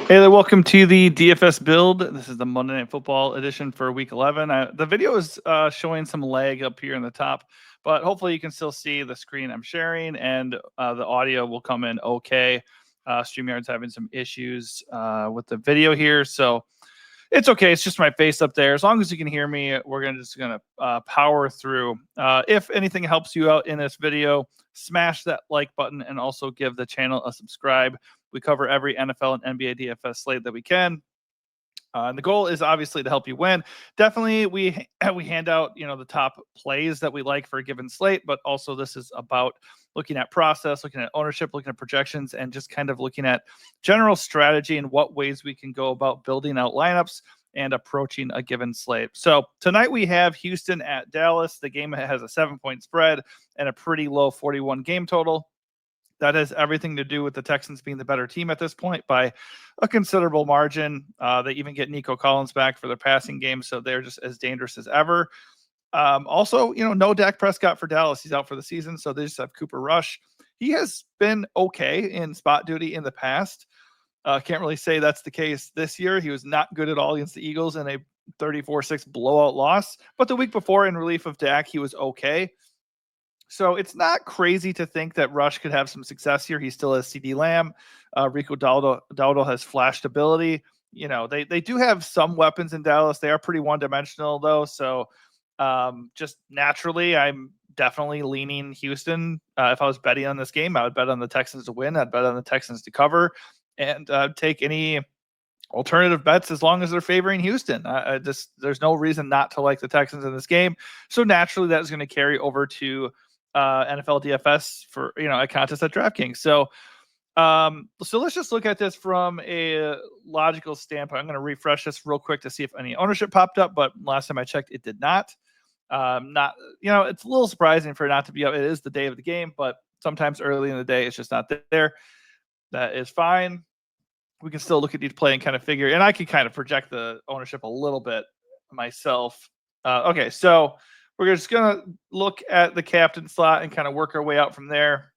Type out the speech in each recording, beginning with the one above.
Hey there, welcome to the DFS build. This is the Monday Night Football edition for Week 11. The video is showing some lag up here in the top, but hopefully you can still see the screen I'm sharing, and the audio will come in okay. StreamYard's having some issues with the video here, so it's okay. It's just my face up there. As long as you can hear me, we're just gonna power through. If anything helps you out in this video, smash that like button and also give the channel a subscribe. We cover every NFL and NBA DFS slate that we can. And the goal is obviously to help you win. Definitely, we hand out the top plays that we like for a given slate, but also this is about looking at process, looking at ownership, looking at projections, and just kind of looking at general strategy and what ways we can go about building out lineups and approaching a given slate. So tonight we have Houston at Dallas. The game has a 7-point spread and a pretty low 41 game total. That has everything to do with the Texans being the better team at this point by a considerable margin. They even get Nico Collins back for their passing game, so they're just as dangerous as ever. Also, no Dak Prescott for Dallas. He's out for the season, so they just have Cooper Rush. He has been okay in spot duty in the past. Can't really say that's the case this year. He was not good at all against the Eagles in a 34-6 blowout loss, but the week before in relief of Dak, he was okay. So it's not crazy to think that Rush could have some success here. He still has CD Lamb. Rico Dowdle has flashed ability. They do have some weapons in Dallas. They are pretty one-dimensional, though. So just naturally, I'm definitely leaning Houston. If I was betting on this game, I would bet on the Texans to win. I'd bet on the Texans to cover. And take any alternative bets as long as they're favoring Houston. There's no reason not to like the Texans in this game. So naturally, that is going to carry over to NFL DFS for a contest at DraftKings. So let's just look at this from a logical standpoint. I'm going to refresh this real quick to see if any ownership popped up, but last time I checked, it did not. It's a little surprising for it not to be up. It is the day of the game, but sometimes early in the day it's just not there. That is fine. We can still look at each play and kind of figure, and I can kind of project the ownership a little bit myself. Okay, so we're just going to look at the captain slot and kind of work our way out from there.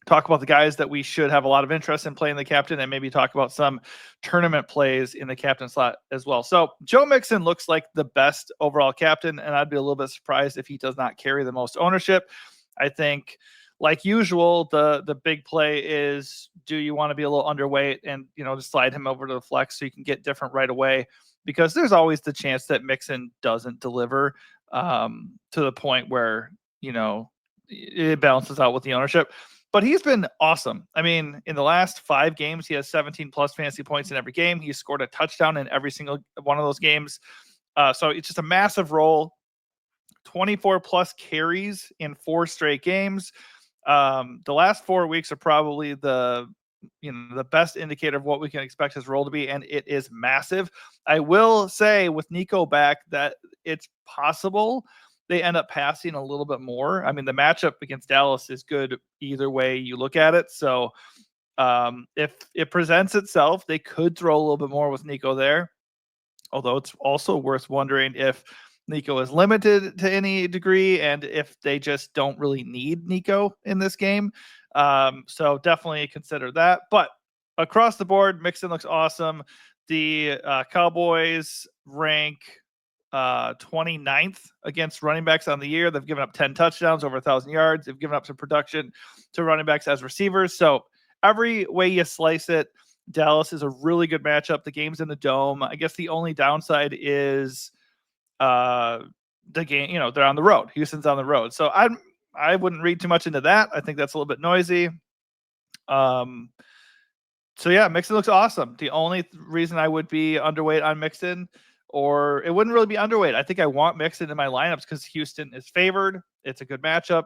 Talk about the guys that we should have a lot of interest in playing the captain, and maybe talk about some tournament plays in the captain slot as well. So Joe Mixon looks like the best overall captain, and I'd be a little bit surprised if he does not carry the most ownership. I think, like usual, the big play is, do you want to be a little underweight and just slide him over to the flex so you can get different right away? Because there's always the chance that Mixon doesn't deliver to the point where it balances out with the ownership. But he's been awesome. I mean, in the last 5 games, he has 17 plus fantasy points in every game. He scored a touchdown in every single one of those games. So it's just a massive role. 24 plus carries in 4 straight games. The last 4 weeks are probably the best indicator of what we can expect his role to be, and it is massive. I will say with Nico back that it's possible they end up passing a little bit more. I mean, the matchup against Dallas is good either way you look at it. So if it presents itself, they could throw a little bit more with Nico there. Although it's also worth wondering if Nico is limited to any degree and if they just don't really need Nico in this game. So definitely consider that. But across the board, Mixon looks awesome. The Cowboys rank 29th against running backs on the year. They've given up 10 touchdowns, over 1,000 yards. They've given up some production to running backs as receivers. So every way you slice it, Dallas is a really good matchup. The game's in the Dome. I guess the only downside is the game, they're on the road. Houston's on the road. So I wouldn't read too much into that. I think that's a little bit noisy. So yeah, Mixon looks awesome. The only reason I would be underweight on Mixon, or it wouldn't really be underweight, I think I want Mixon in my lineups because Houston is favored. It's a good matchup.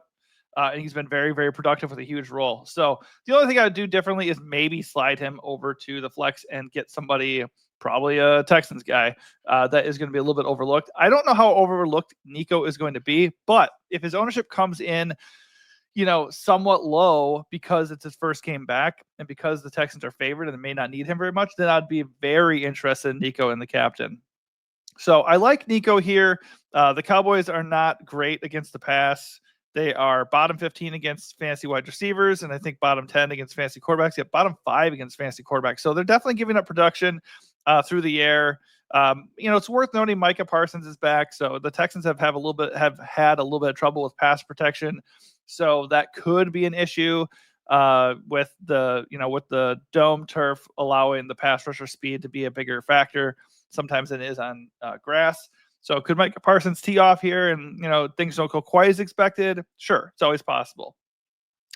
And he's been very, very productive with a huge role. So the only thing I would do differently is maybe slide him over to the flex and get somebody, probably a Texans guy, that is going to be a little bit overlooked. I don't know how overlooked Nico is going to be, but if his ownership comes in, somewhat low because it's his first game back and because the Texans are favored and may not need him very much, then I'd be very interested in Nico and the captain. So I like Nico here. The Cowboys are not great against the pass. They are bottom 15 against fantasy wide receivers, and I think bottom 10 against fantasy quarterbacks. Yet bottom 5 against fantasy quarterbacks. So they're definitely giving up production through the air. It's worth noting Micah Parsons is back, so the Texans have had a little bit of trouble with pass protection. So that could be an issue with the dome turf allowing the pass rusher speed to be a bigger factor sometimes than it is on grass. So could Micah Parsons tee off here and, things don't go quite as expected? Sure, it's always possible.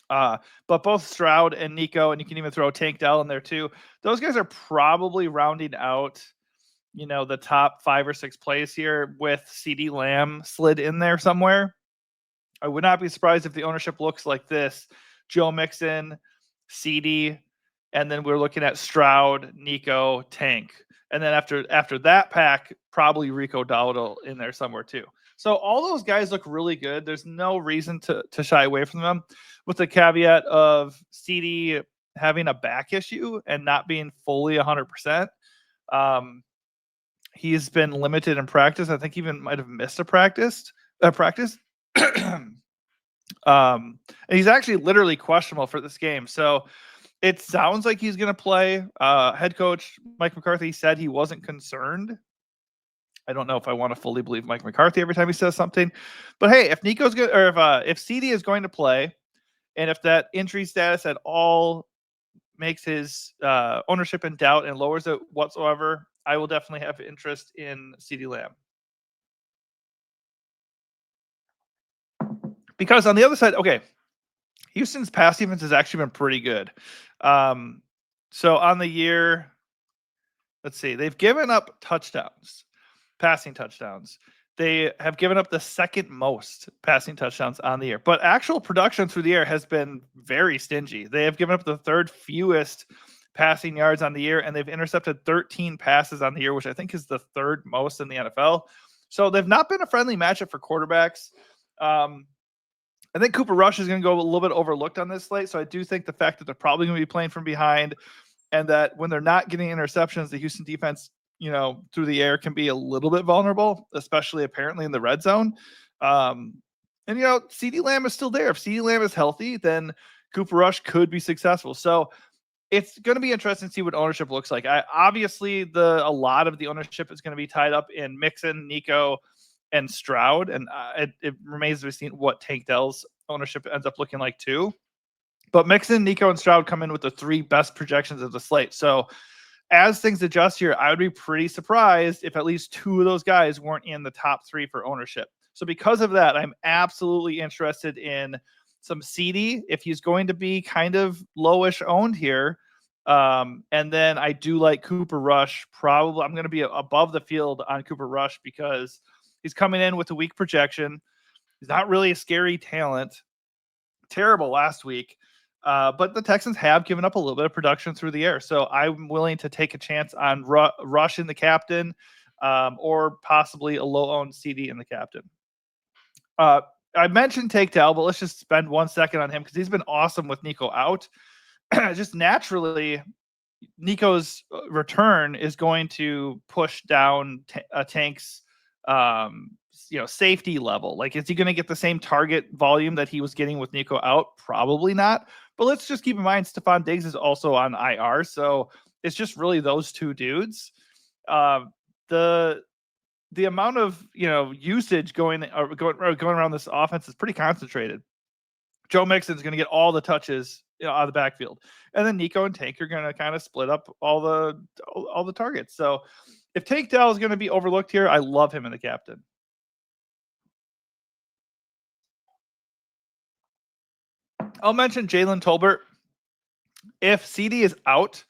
But both Stroud and Nico, and you can even throw Tank Dell in there too, those guys are probably rounding out, the top 5 or 6 plays here with CeeDee Lamb slid in there somewhere. I would not be surprised if the ownership looks like this. Joe Mixon, CeeDee, and then we're looking at Stroud, Nico, Tank. And then after that pack, probably Rico Dowdle in there somewhere too. So all those guys look really good. There's no reason to shy away from them, with the caveat of CeeDee having a back issue and not being fully 100%. He's been limited in practice. I think he even might have missed a practice. And he's actually literally questionable for this game. So it sounds like he's going to play. Head coach Mike McCarthy said he wasn't concerned. I don't know if I want to fully believe Mike McCarthy every time he says something, but hey, if Nico's good, or if CeeDee is going to play, and if that injury status at all makes his ownership in doubt and lowers it whatsoever, I will definitely have interest in CeeDee Lamb. Because on the other side, okay, Houston's pass defense has actually been pretty good. So on the year, let's see, they've given up touchdowns, passing touchdowns. They have given up the second most passing touchdowns on the year, but actual production through the air has been very stingy. They have given up the third fewest passing yards on the year, and they've intercepted 13 passes on the year, which I think is the third most in the NFL. So they've not been a friendly matchup for quarterbacks. I think Cooper Rush is going to go a little bit overlooked on this slate. So I do think the fact that they're probably going to be playing from behind, and that when they're not getting interceptions, the Houston defense, through the air can be a little bit vulnerable, especially apparently in the red zone. And CeeDee Lamb is still there. If CeeDee Lamb is healthy, then Cooper Rush could be successful. So it's going to be interesting to see what ownership looks like. Obviously, a lot of the ownership is going to be tied up in Mixon, Nico, and Stroud, and it remains to be seen what Tank Dell's ownership ends up looking like too. But Mixon, Nico, and Stroud come in with the 3 best projections of the slate. So as things adjust here, I would be pretty surprised if at least 2 of those guys weren't in the top 3 for ownership. So because of that, I'm absolutely interested in some CeeDee if he's going to be kind of lowish owned here. And then I do like Cooper Rush. Probably I'm going to be above the field on Cooper Rush because he's coming in with a weak projection. He's not really a scary talent. Terrible last week. But the Texans have given up a little bit of production through the air. So I'm willing to take a chance on Rush in the captain, or possibly a low-owned CeeDee in the captain. I mentioned Tank Dell, but let's just spend 1 second on him because he's been awesome with Nico out. Just naturally, Nico's return is going to push down Tank's safety level. Like, is he going to get the same target volume that he was getting with Nico out? Probably not. But let's just keep in mind Stephon Diggs is also on IR, so it's just really those 2 dudes. The amount of usage going around this offense is pretty concentrated. Joe Mixon's going to get all the touches out of the backfield, and then Nico and Tank are going to kind of split up all the targets. So if Tank Dell is going to be overlooked here, I love him in the captain. I'll mention Jalen Tolbert. If CeeDee is out,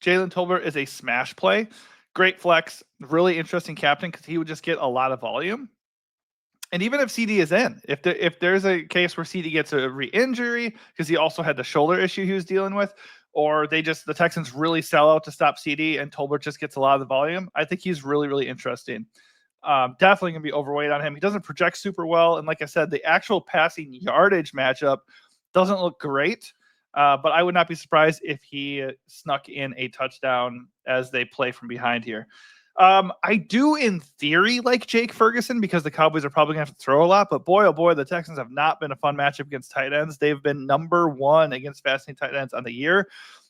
Jalen Tolbert is a smash play. Great flex, really interesting captain because he would just get a lot of volume. And even if CeeDee is in, if there's a case where CeeDee gets a re-injury because he also had the shoulder issue he was dealing with, or the Texans really sell out to stop CeeDee and Tolbert just gets a lot of the volume, I think he's really, really interesting. Definitely going to be overweight on him. He doesn't project super well. And like I said, the actual passing yardage matchup doesn't look great, but I would not be surprised if he snuck in a touchdown as they play from behind here. I do in theory like Jake Ferguson because the Cowboys are probably going to have to throw a lot, but boy, oh boy, the Texans have not been a fun matchup against tight ends. They've been number 1 against passing tight ends on the year.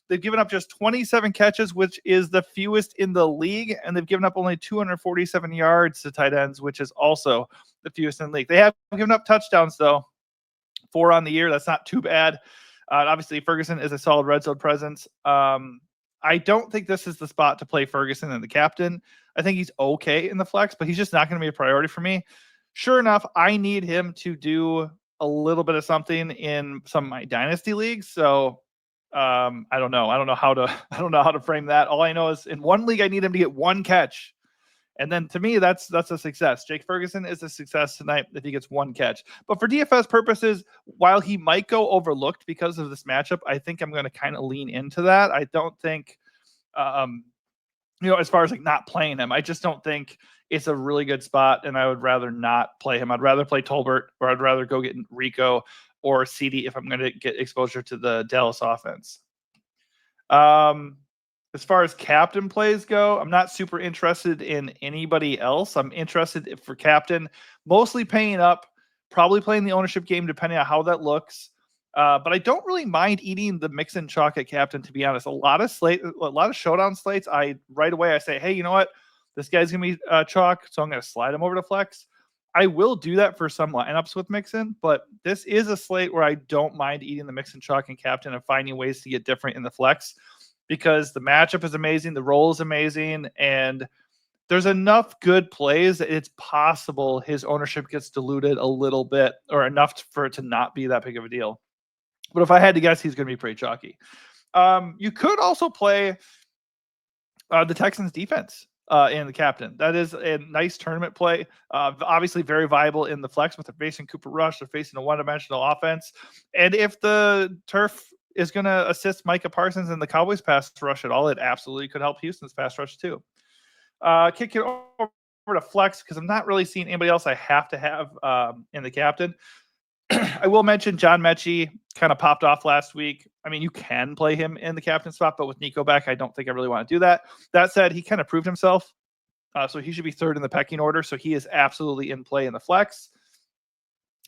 They've given up just 27 catches, which is the fewest in the league, and they've given up only 247 yards to tight ends, which is also the fewest in the league. They have given up touchdowns, though, 4 on the year. That's not too bad. Obviously, Ferguson is a solid red zone presence. I don't think this is the spot to play Ferguson and the captain. I think he's okay in the flex, but he's just not going to be a priority for me. Sure enough, I need him to do a little bit of something in some of my dynasty leagues. So I don't know. I don't know how to frame that. All I know is in one league, I need him to get 1 catch. And then to me, that's a success. Jake Ferguson is a success tonight if he gets 1 catch. But for DFS purposes, while he might go overlooked because of this matchup, I think I'm going to kind of lean into that. I don't think, as far as like not playing him, I just don't think it's a really good spot, and I would rather not play him. I'd rather play Tolbert, or I'd rather go get Rico or CD if I'm going to get exposure to the Dallas offense. As far as captain plays go, I'm not super interested in anybody else. I'm interested for captain, mostly paying up, probably playing the ownership game depending on how that looks. But I don't really mind eating the mix and chalk at captain, to be honest. A lot of showdown slates, right away I say, hey, you know what? This guy's gonna be chalk, so I'm gonna slide him over to flex. I will do that for some lineups with Mixon, but this is a slate where I don't mind eating the mix and chalk and captain and finding ways to get different in the flex, because the matchup is amazing, the role is amazing, and there's enough good plays that it's possible his ownership gets diluted a little bit, or enough for it to not be that big of a deal. But if I had to guess, he's going to be pretty chalky. You could also play the Texans defense in the captain. That is a nice tournament play. Obviously very viable in the flex, but they're facing Cooper Rush. They're facing a one-dimensional offense. And if the turf is going to assist Micah Parsons and the Cowboys pass rush at all, it absolutely could help Houston's pass rush too. Kick it over to flex because I'm not really seeing anybody else I have to have in the captain. I will mention John Mechie kind of popped off last week. I mean, you can play him in the captain spot, but with Nico back, I don't think I really want to do that. That said, he kind of proved himself. So he should be 3rd in the pecking order. So he is absolutely in play in the flex.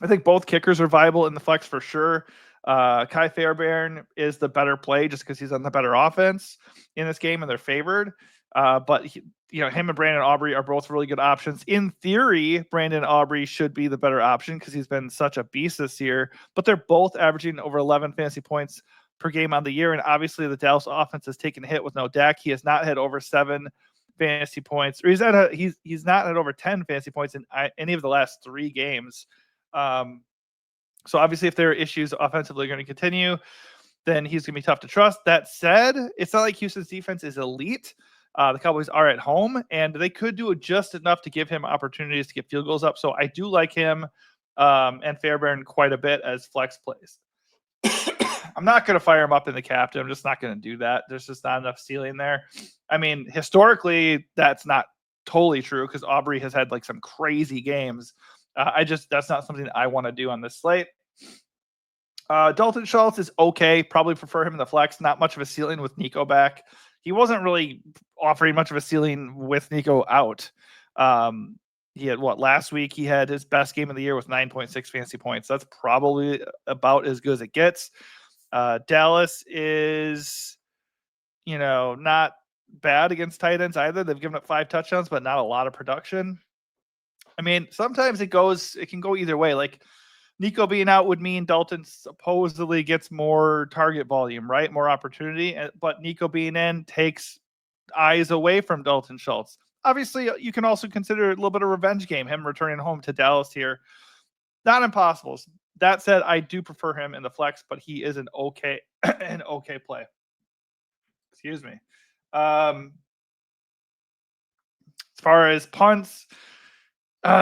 I think both kickers are viable in the flex for sure. Kai Fairbairn is the better play just because he's on the better offense in this game and they're favored. But him and Brandon Aubrey are both really good options. In theory, Brandon Aubrey should be the better option because he's been such a beast this year. But they're both averaging over 11 fantasy points per game on the year. And obviously, the Dallas offense has taken a hit with no Dak. He has not had over 7 fantasy points, or he's not had over 10 fantasy points in any of the last 3 games. So obviously, if there are issues offensively going to continue, then he's going to be tough to trust. That said, it's not like Houston's defense is elite. The Cowboys are at home, and they could do just enough to give him opportunities to get field goals up. So I do like him and Fairbairn quite a bit as flex plays. I'm not going to fire him up in the captain. I'm just not going to do that. There's just not enough ceiling there. I mean, historically, that's not totally true because Aubrey has had like some crazy games. That's not something that I want to do on this slate. Dalton Schultz is okay. Probably prefer him in the flex. Not much of a ceiling with Nico back. He wasn't really offering much of a ceiling with Nico out. He had last week he had his best game of the year with 9.6 fantasy points. That's probably about as good as it gets. Dallas is, not bad against tight ends either. They've given up 5 touchdowns, but not a lot of production. I mean, sometimes it can go either way. Like Nico being out would mean Dalton supposedly gets more target volume, right? More opportunity. But Nico being in takes eyes away from Dalton Schultz. Obviously, you can also consider a little bit of revenge game, him returning home to Dallas here. Not impossible. That said, I do prefer him in the flex, but he is an okay play. Excuse me. As far as punts,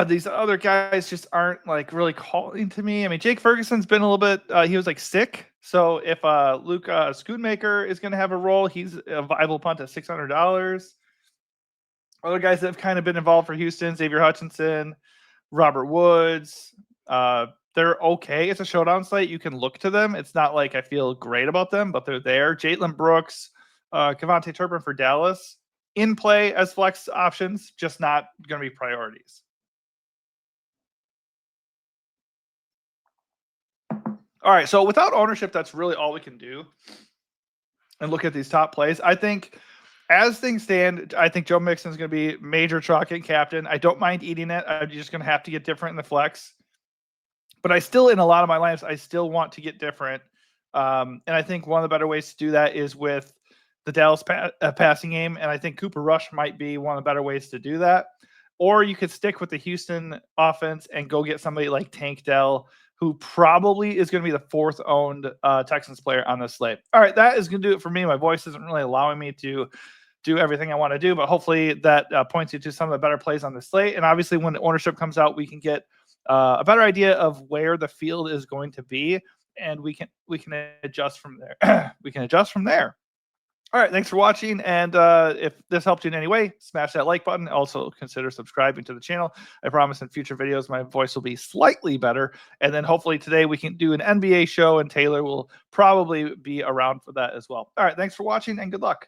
these other guys just aren't like really calling to me. I mean, Jake Ferguson's been a little bit, he was like sick. So if Luke Schoonmaker is going to have a role, he's a viable punt at $600. Other guys that have kind of been involved for Houston, Xavier Hutchinson, Robert Woods, they're okay. It's a showdown slate. You can look to them. It's not like I feel great about them, but they're there. Jalen Brooks, Kevontae Turpin for Dallas. in play as flex options, just not going to be priorities. All right, so without ownership, that's really all we can do. And look at these top plays. I think as things stand, I think Joe Mixon is going to be major chalk and captain. I don't mind eating it. I'm just going to have to get different in the flex. But I still, in a lot of my lineups, I still want to get different. And I think one of the better ways to do that is with the Dallas passing game. And I think Cooper Rush might be one of the better ways to do that. Or you could stick with the Houston offense and go get somebody like Tank Dell, who probably is going to be the fourth owned Texans player on this slate. All right, that is going to do it for me. My voice isn't really allowing me to do everything I want to do, but hopefully that points you to some of the better plays on the slate. And obviously when the ownership comes out, we can get a better idea of where the field is going to be, and we can adjust from there. We can adjust from there. All right, thanks for watching, and if this helped you in any way, smash that like button. Also, consider subscribing to the channel. I promise in future videos, my voice will be slightly better, and then hopefully today we can do an NBA show, and Taylor will probably be around for that as well. All right, thanks for watching, and good luck.